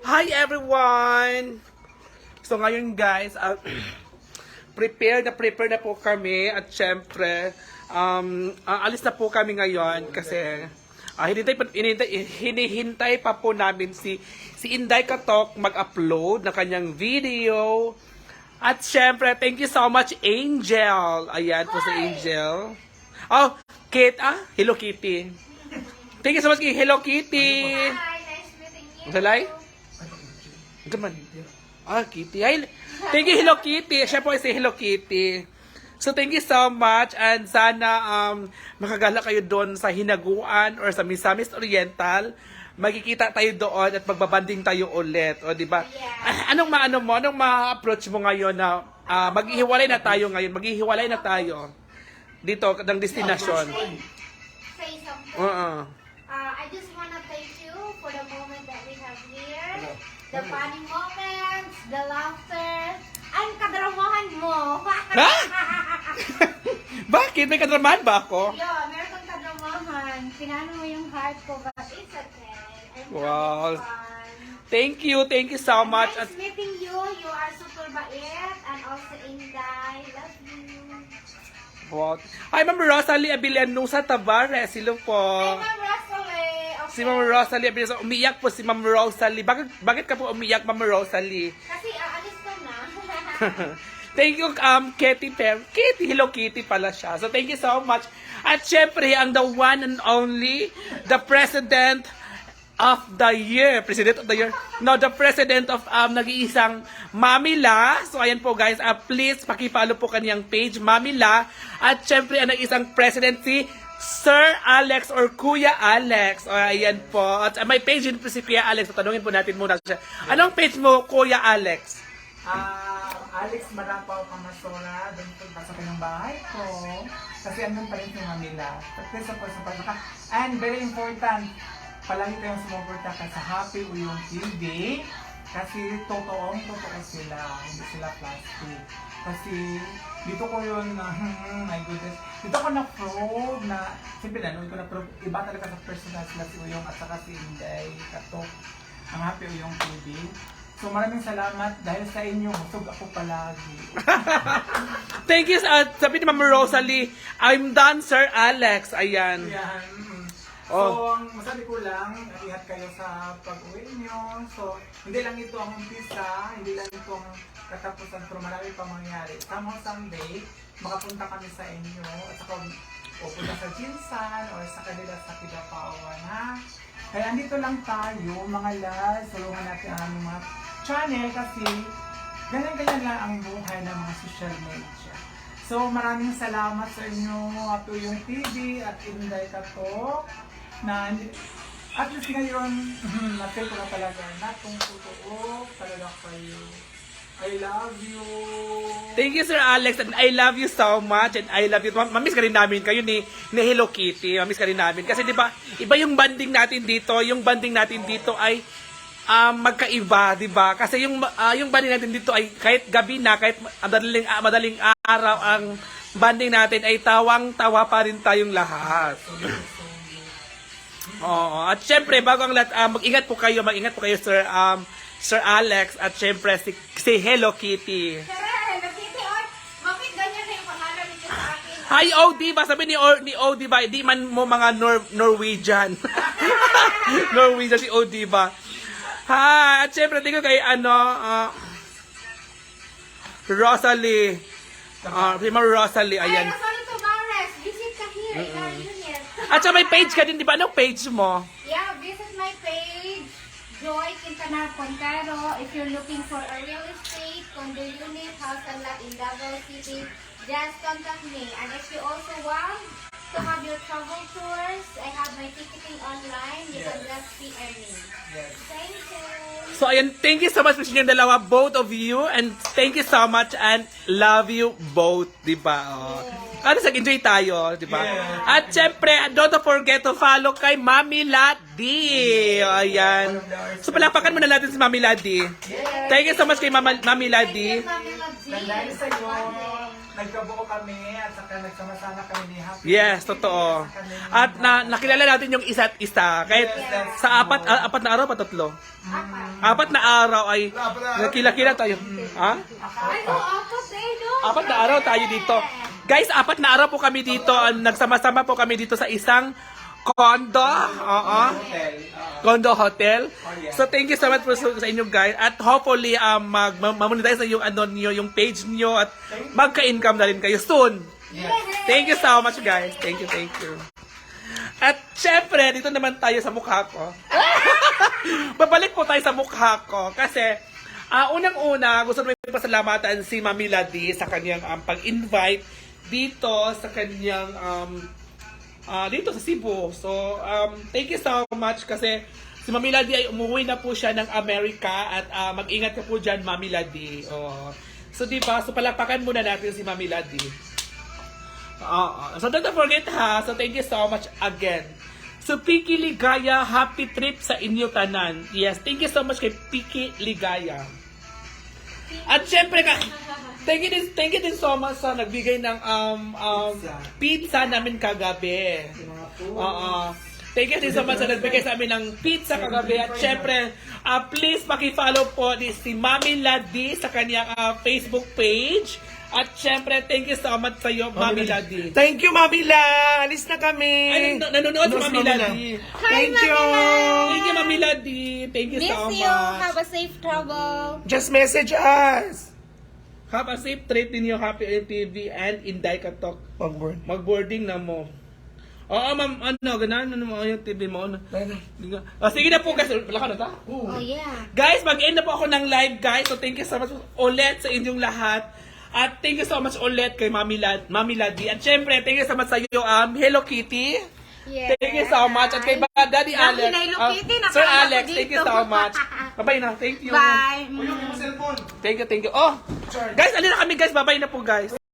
Hi everyone! So ngayon guys, prepare na po kami at syempre, alis na po kami ngayon kasi hinihintay pa po namin si Inday Katok mag-upload na kanyang video. At syempre, thank you so much Angel. Ayan po si Angel. Oh, Kate, Hello Kitty. Thank you so much kay Hello Kitty. Hi, nice meeting you. Salay? Gaman. Kitty. Hi. Thank you, Hello Kitty. Siya po si Hello Kitty. So, thank you so much. And sana makagala kayo doon sa Hinaguan or sa Misamis Oriental. Magkikita tayo doon at magbabanding tayo ulit. O, di ba? Yeah. Anong ma-approach mo ngayon na maghihiwalay na tayo ngayon? Maghihiwalay na tayo dito ng destinasyon. Say something. I just wanna thank you for the moment that we have here. The funny moments, the laughter, ang kadramahan mo. Ha? Bakit? May kadramahan ba ako? Yo, meron kang kadramahan. Pinano mo yung heart ko, but it's okay. I'm Wow. having fun. Thank you so much. Nice meeting you. You are super bait. And also Inday. Love you. Wow. Hi, Ma'am Rosalie Abilianusa Tavares. Hello po. Hi, Ma'am Rosalie. Okay. Si Ma'am Rosalie Abilianusa. Umiyak po si Ma'am Rosalie. Bakit ka po umiyak, Ma'am Rosalie? Kasi aalis ka na. Thank you, Kitty Pem. Kitty, Hello Kitty pala siya. So, thank you so much. At syempre, ang the one and only, the President of the Year. President of the Year? No, the President of nag-iisang Mamila. So, ayan po guys. Please, pakipollow po kaniyang page, Mamila. At syempre, ang nag-iisang President si Sir Alex or Kuya Alex. O, ayan po. At may page din po si Kuya Alex. So, tanungin po natin muna siya. Anong page mo, Kuya Alex? Alex Marapaw Kamasora, doon po sa ng bahay ko. Kasi andun pa rin yung Manila. Pagkisa po sa pagkaka. And very important, palagi kayong sumuporta ka sa Happy Uyong TV. Kasi totoo sila, hindi sila plastic. Kasi dito ko yun, my goodness, dito ko na-probe na, siyempre nanood ko na-probe, iba talaga sa personal sila si Uyong at saka si Inday Katok, ang Happy Uyong TV. So maraming salamat dahil sa inyo, busog ako palagi. Thank you, sabi ni Ma'am Rosalie, I'm done, Sir Alex. Ayan. Yan. Oh. So, ang masabi ko lang, ingat kayo sa pag-uwi nyo. So, hindi lang ito ang umpisa, hindi lang ito ang katapusan, pero marami pa mangyari. Someday, makapunta kami sa inyo, at saka pupunta sa Jinsan, o sa kanila sa Kidapawan, ha? Kaya andito lang tayo, mga lads, tulungan natin ang aming mga channel kasi ganyan-ganyan lang ang buhay ng mga social media. So, maraming salamat sa inyo, Happy Uyong TV at Inday Katok, na at least ngayon, na-feel ko na talaga na kung totoo talaga kayo. I love you. Thank you, Sir Alex, and I love you so much, and I love you. Mamiss ka rin namin kayo ni Hello Kitty. Mamiss ka rin namin. Kasi di ba, iba yung banding natin dito. Yung banding natin dito ay magkaiba, di ba? Kasi yung banding natin dito ay kahit gabi na, kahit madaling araw, ang banding natin ay tawang-tawa pa rin tayong lahat. Oo. At syempre, bago ang lahat, mag-ingat po kayo, Sir Alex, at syempre si Hello Kitty. Hello Kitty, bakit ganyan na yung pangalan nito sa akin? Hi, Diba? Sabi ni Diba, di man mo mga Norwegian. Norwegian si Diba. Hi, at syempre, tingin kay Rosalie. Si Ma'am Rosalie, ayan. Ay, Rosalie Tavares, visit ka here in our unit. At saka may page ka din, di ba? Anong page mo? Yeah, visit my page, Joy Quintana Pontero. If you're looking for a real estate, condo unit, house and lot in Davao City, just contact me. And if you also want to have your travel tours, I have my ticketing online. You can just PM me. Yes. Thank you. So, ayan, thank you so much sa inyong dalawa, both of you. And thank you so much and love you both, di ba? Oh. Ano, enjoy tayo, di ba? Yeah. At syempre, don't forget to follow kay Mami Ladi. Ayan. So, palakpakan muna natin si Mami Ladi. Thank you so much kay Mami Ladi. Thank you, Mami Love G. Dahil sa iyo, nagkabuo kami at saka nagsama-sama kami ni Happy. Yes, totoo. Sa kanilang At nakilala natin yung isa't isa. Kahit Yes. sa apat na araw pa tatlo. Apat na araw ay nakilala tayo. Ha? Ay, no, apat eh, no? Apat na araw tayo dito. Guys, apat na araw po kami dito. Nagsama-sama po kami dito sa isang condo. Oo. hotel. Condo hotel. yeah. So thank you so much po sa inyo guys. At hopefully mag-monetize na yung ano niyo, yung page niyo at magka-income na rin kayo soon. Thank you so much guys. Thank you, thank you. At syempre, dito naman tayo sa mukha ko. Babalik po tayo sa mukha ko kasi unang-una gusto namin pasalamatan si Mami Ladi sa kanyang pag-invite dito sa kanyang dito sa Cebu. So, thank you so much kasi si Mami Ladi ay umuwi na po siya ng Amerika at mag-ingat ka po dyan, Mami Ladi. Oh. So, diba? So, palapakan muna natin si Mami Ladi. So, don't forget ha. So, thank you so much again. So, Piki Ligaya, happy trip sa inyo tanan. Yes, thank you so much kay Piki Ligaya. At syempre, thank you din so much sa nagbigay ng pizza namin kagabi. Oo. Thank you din so much sa nagbigay sa amin ng pizza kagabi. At syempre, please paki-follow po si Mami Ladi sa kanyang Facebook page. At syempre, thank you so much sa iyo, Mami Ladi. Thank you, Mami La! Alis na kami! Ay, nanonood si Mami Ladi. Thank you! Thank you, Mami Ladi. Thank you Miss so you. much. Have a safe travel. Just message us! Have a safe trip din yung Happy TV and Inday Katok. Pag-board. Mag-boarding na mo. Oo, ma'am, ganun mo yung TV mo. Sige na po guys, wala ka na ta? Oh, yeah. Guys, mag-end na po ako ng live guys. So thank you so much ulit sa inyong lahat. At thank you so much ulit kay Mami Ladi. At syempre, thank you so much sa iyo, Hello Kitty. Yeah. Thank you so much. At kay Daddy Alex. Hello Kitty, Sir nakakita ko Alex, thank you dito. so much. Bye-bye na. Thank you. Bye. Thank you. Oh, guys, alin na kami guys. Bye-bye na po guys.